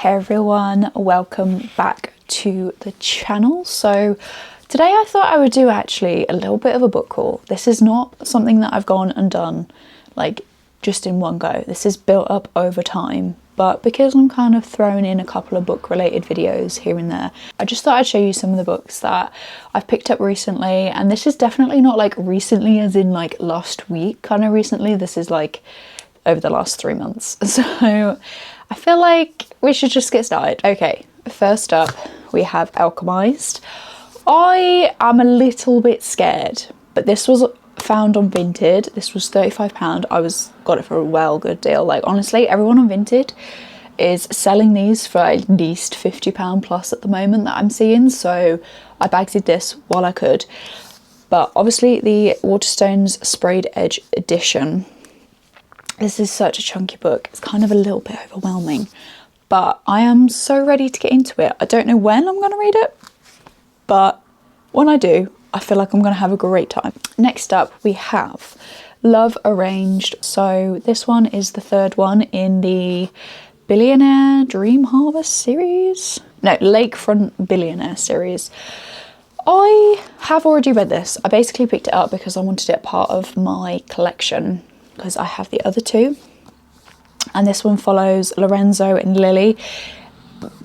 Hey everyone, welcome back to the channel. So today I thought I would do actually a little bit of a book haul. This is not something that I've gone and done like just in one go. This is built up over time, but because I'm kind of throwing in a couple of book related videos here and there, I just thought I'd show you some of the books that I've picked up recently. And this is definitely not like recently as in like last week kind of recently. This is like over the last 3 months. So I feel like we should just get started. Okay, first up we have Alchemized. I am a little bit scared, but this was found on Vinted. This was £35. Got it for a good deal. Like honestly, everyone on Vinted is selling these for at least £50 plus at the moment that I'm seeing. So I bagged this while I could. But obviously the Waterstones Sprayed Edge edition. This is such a chunky book. It's kind of a little bit overwhelming, but I am so ready to get into it. I don't know when I'm going to read it, but when I do, I feel like I'm going to have a great time. Next up, we have Love Arranged. So this one is the third one in the Billionaire Dream Harvest series. No, Lakefront Billionaire series. I have already read this. I basically picked it up because I wanted it part of my collection, because I have the other two, and this one follows Lorenzo and Lily.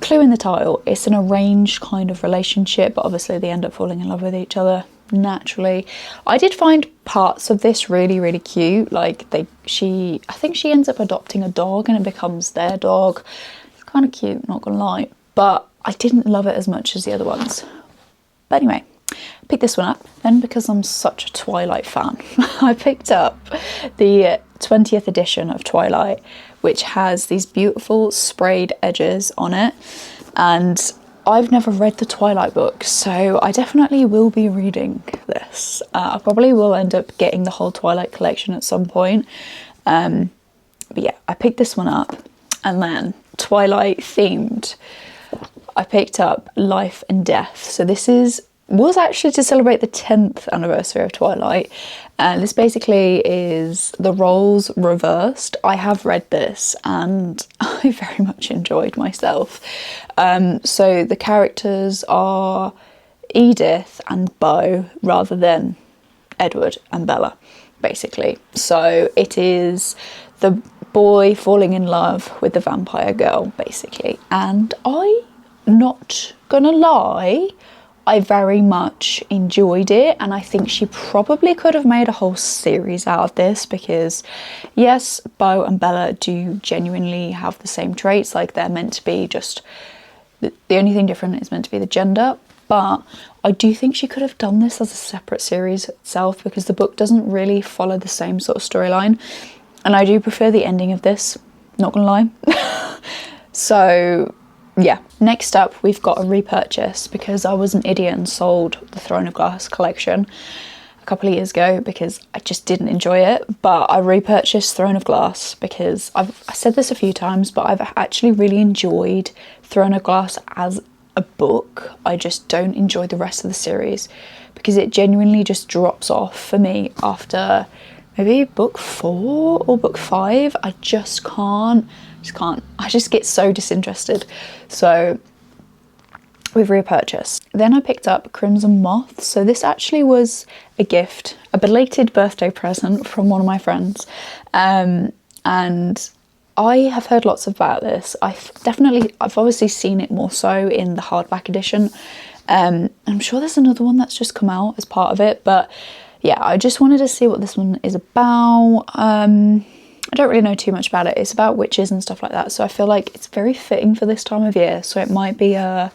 Clue in the title, it's an arranged kind of relationship, but obviously they end up falling in love with each other naturally. I did find parts of this really cute. Like I think she ends up adopting a dog and it becomes their dog. It's kind of cute, not gonna lie, but I didn't love it as much as the other ones. But anyway, picked this one up. Then because I'm such a Twilight fan, I picked up the 20th edition of Twilight, which has these beautiful sprayed edges on it. And I've never read the Twilight books, so I definitely will be reading this. I probably will end up getting the whole Twilight collection at some point. But yeah, I picked this one up. And then Twilight themed, I picked up Life and Death. So this was actually to celebrate the 10th anniversary of Twilight, and this basically is the roles reversed. I have read this and I very much enjoyed myself. So the characters are Edith and Beau rather than Edward and Bella, basically. So it is the boy falling in love with the vampire girl, basically. And I'm not gonna lie, I very much enjoyed it, and I think she probably could have made a whole series out of this, because yes, Beau and Bella do genuinely have the same traits. Like they're meant to be just, the only thing different is meant to be the gender, but I do think she could have done this as a separate series itself, because the book doesn't really follow the same sort of storyline, and I do prefer the ending of this, not gonna lie. So yeah, next up we've got a repurchase, because I was an idiot and sold the Throne of Glass collection a couple of years ago because I just didn't enjoy it. But I repurchased Throne of Glass because I said this a few times, but I've actually really enjoyed Throne of Glass as a book. I just don't enjoy the rest of the series because it genuinely just drops off for me after maybe book 4 or book 5. I just can't. I just get so disinterested. So we've repurchased. Then I picked up Crimson Moth. So this actually was a gift, a belated birthday present from one of my friends. And I have heard lots about this. I've obviously seen it more so in the hardback edition. I'm sure there's another one that's just come out as part of it, but yeah, I just wanted to see what this one is about. I don't really know too much about it. It's about witches and stuff like that, so I feel like it's very fitting for this time of year, so it might be a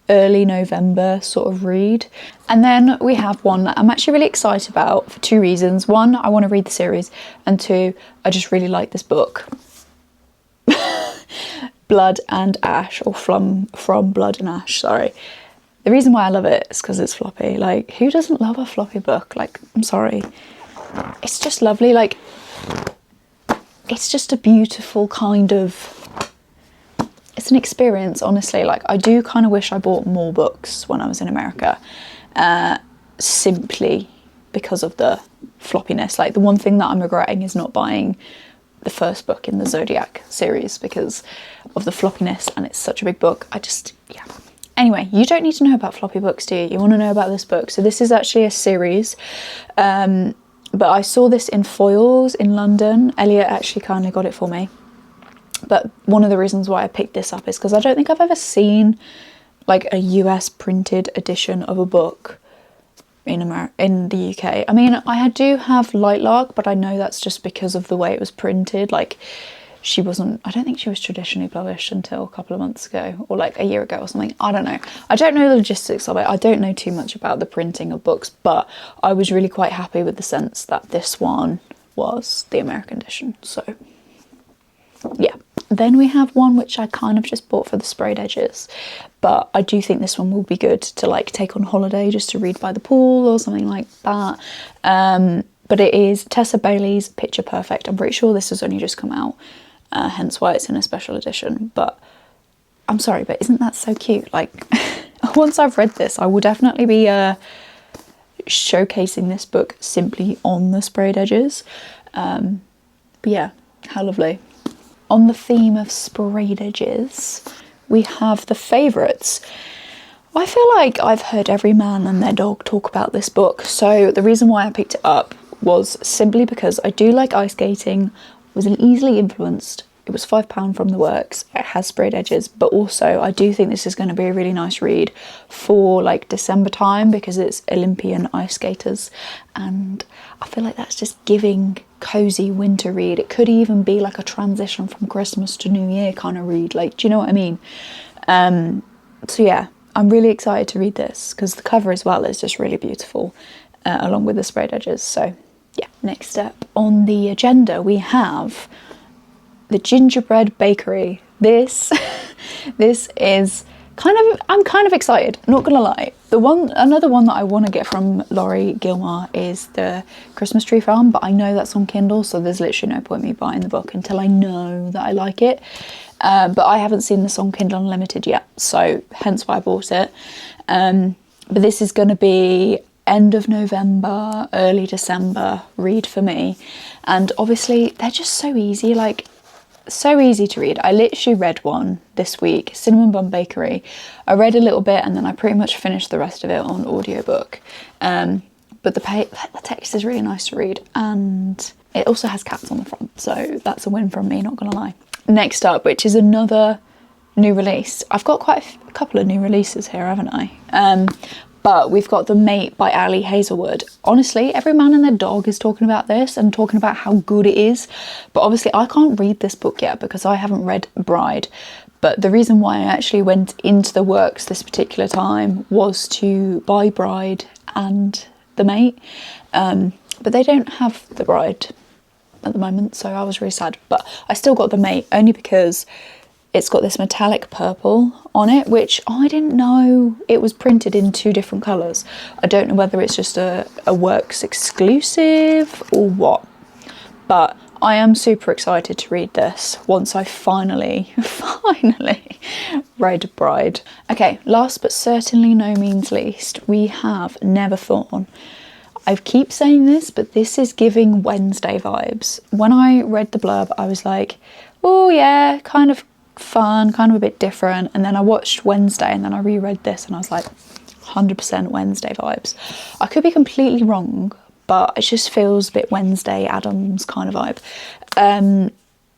early November sort of read. And then we have one that I'm actually really excited about for 2 reasons. One, I want to read the series, and 2, I just really like this book. Blood and Ash, or From Blood and Ash, sorry. The reason why I love it is because it's floppy. Like, who doesn't love a floppy book? Like, I'm sorry. It's just lovely. Like, it's just a beautiful kind of, it's an experience, honestly. Like, I do kind of wish I bought more books when I was in America, simply because of the floppiness. Like, the one thing that I'm regretting is not buying the first book in the Zodiac series because of the floppiness, and it's such a big book. Yeah. Anyway, you don't need to know about floppy books, do you? You want to know about this book. So this is actually a series, but I saw this in Foyles in London. Elliot actually kindly got it for me. But one of the reasons why I picked this up is because I don't think I've ever seen like a US printed edition of a book in the UK. I mean, I do have Lightlark, but I know that's just because of the way it was printed. Like, I don't think she was traditionally published until a couple of months ago, or like a year ago or something. I don't know. I don't know the logistics of it. I don't know too much about the printing of books, but I was really quite happy with the sense that this one was the American edition. So yeah. Then we have one which I kind of just bought for the sprayed edges, but I do think this one will be good to like take on holiday just to read by the pool or something like that. But it is Tessa Bailey's Picture Perfect. I'm pretty sure this has only just come out, hence why it's in a special edition. But I'm sorry, but isn't that so cute? Like, once I've read this, I will definitely be showcasing this book simply on the sprayed edges. But yeah, how lovely. On the theme of sprayed edges, we have The Favourites. I feel like I've heard every man and their dog talk about this book, so the reason why I picked it up was simply because I do like ice skating, was easily influenced. It was £5 from the works, it has sprayed edges, but also I do think this is going to be a really nice read for like December time because it's Olympian ice skaters, and I feel like that's just giving cozy winter read. It could even be like a transition from Christmas to New Year kind of read, like, do you know what I mean? So yeah, I'm really excited to read this because the cover as well is just really beautiful, along with the sprayed edges. So yeah, next up on the agenda we have The Gingerbread Bakery. This is I'm kind of excited, not gonna lie. Another one that I want to get from Laurie Gilmar is The Christmas Tree Farm, but I know that's on Kindle, so there's literally no point me buying the book until I know that I like it. But I haven't seen this on Kindle Unlimited yet, so hence why I bought it. But this is going to be end of November, early December read for me, and obviously they're just so easy, like so easy to read. I literally read one this week, Cinnamon Bun Bakery. I read a little bit and then I pretty much finished the rest of it on audiobook. But the text is really nice to read, and it also has cats on the front, so that's a win from me, not gonna lie. Next up, which is another new release. I've got quite a couple of new releases here, haven't I? But we've got The Mate by Ali Hazelwood. Honestly, every man and their dog is talking about this and talking about how good it is. But obviously I can't read this book yet because I haven't read Bride. But the reason why I actually went into the works this particular time was to buy Bride and The Mate. But they don't have The Bride at the moment, so I was really sad. But I still got The Mate only because it's got this metallic purple on it, which I didn't know it was printed in 2 different colours. I don't know whether it's just a works exclusive or what, but I am super excited to read this once I finally read Bride. Okay, last but certainly no means least, we have Neverthorn. I keep saying this, but this is giving Wednesday vibes. When I read the blurb, I was like, oh yeah, kind of fun, kind of a bit different, and then I watched Wednesday and then I reread this and I was like 100% Wednesday vibes. I could be completely wrong, but it just feels a bit Wednesday Addams kind of vibe.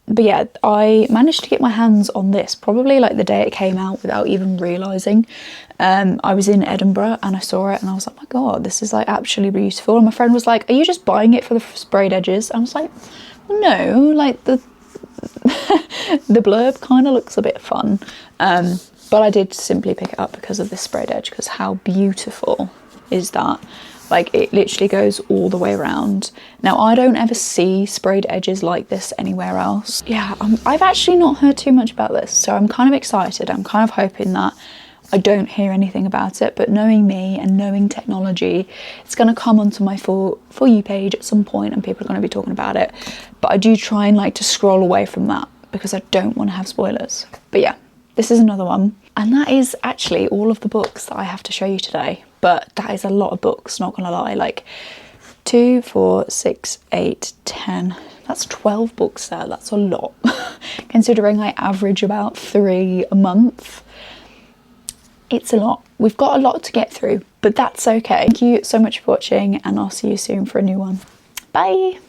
But yeah, I managed to get my hands on this probably like the day it came out without even realising. I was in Edinburgh and I saw it and I was like, oh my god, this is like actually beautiful. And my friend was like, are you just buying it for the sprayed edges? I was like, no, like the blurb kind of looks a bit fun, but I did simply pick it up because of this sprayed edge, because how beautiful is that? Like, it literally goes all the way around. Now, I don't ever see sprayed edges like this anywhere else. Yeah, I've actually not heard too much about this, so I'm kind of excited. I'm kind of hoping that I don't hear anything about it, but knowing me and knowing technology, it's going to come onto my For You page at some point and people are going to be talking about it. But I do try and like to scroll away from that because I don't want to have spoilers. But yeah, this is another one. And that is actually all of the books that I have to show you today. But that is a lot of books, not going to lie. Like 2, 4, 6, 8, 10, That's 12 books there. That's a lot. Considering I average about 3 a month, it's a lot. We've got a lot to get through, but that's okay. Thank you so much for watching, and I'll see you soon for a new one. Bye!